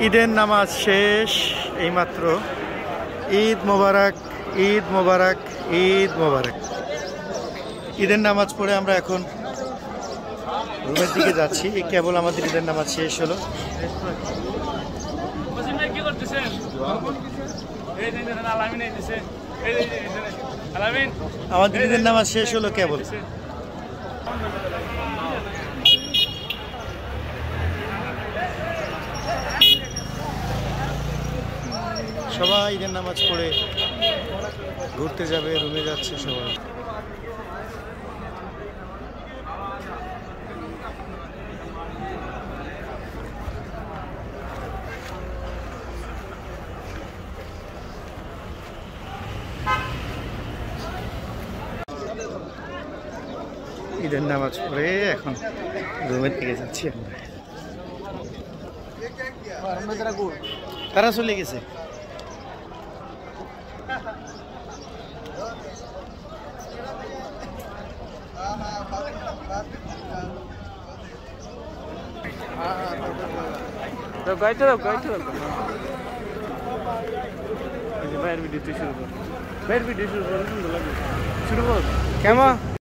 ঈদের নামাজ শেষ এইমাত্র। ঈদ মোবারক, ঈদ মোবারক, ঈদ মোবারক। ঈদের নামাজ পড়ে আমরা এখন রুমের দিকে যাচ্ছি। কেবল আমাদের ঈদের নামাজ শেষ হলো। আমাদের ঈদের নামাজ শেষ হলো কেবল। সবাই ঈদের নামাজ পড়ে ঘুরতে যাবে, রুমে যাচ্ছে সবাই। ঈদের নামাজ পড়ে এখন রুমের দিকে যাচ্ছি আমরা। তারা চলে গেছে। কেমন